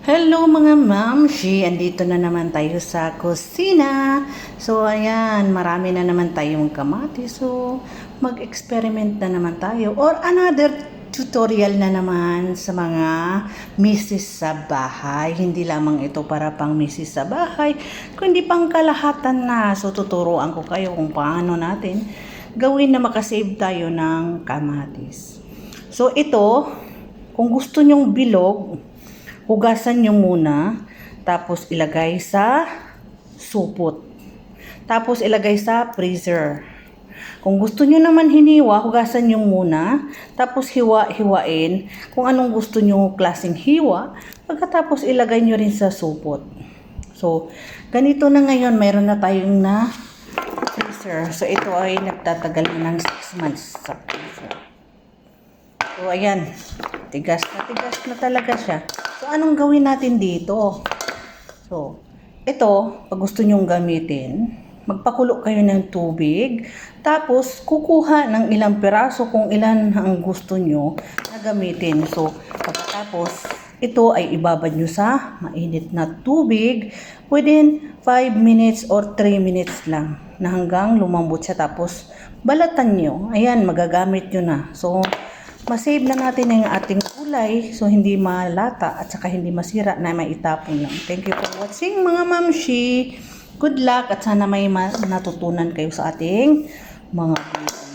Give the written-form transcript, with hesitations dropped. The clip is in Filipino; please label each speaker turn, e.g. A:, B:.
A: Hello mga mamshi! Andito na naman tayo sa kusina. So ayan, marami na naman tayong kamatis. So mag-experiment na naman tayo. Or another tutorial na naman sa mga misis sa bahay. Hindi lamang ito para pang misis sa bahay, kundi pang kalahatan na. So tuturuan ko kayo kung paano natin gawin na makasave tayo ng kamatis. So ito, kung gusto nyong bilog, hugasan nyo muna, tapos ilagay sa supot. Tapos ilagay sa freezer. Kung gusto nyo naman hiniwa, hugasan nyo muna, tapos hiwa-hiwain kung anong gusto nyo klaseng hiwa, pagkatapos ilagay nyo rin sa supot. So, ganito na ngayon, mayroon na tayong na freezer. So, ito ay nagtatagal na ng 6 months sa freezer. So, ayan. Tigas na talaga siya. So, anong gawin natin dito? So, ito, pag gusto nyong gamitin, magpakulo kayo ng tubig, tapos kukuha ng ilang piraso kung ilan ang gusto nyo na gamitin. So, pagkatapos, ito ay ibabad nyo sa mainit na tubig within 5 minutes or 3 minutes lang na hanggang lumambot siya. Tapos, balatan nyo. Ayan, magagamit nyo na. So, masave na natin ang ating kulay, so hindi malata at saka hindi masira na maitapon lang. Thank you for watching mga mamshi. Good luck at sana may natutunan kayo sa ating mga video.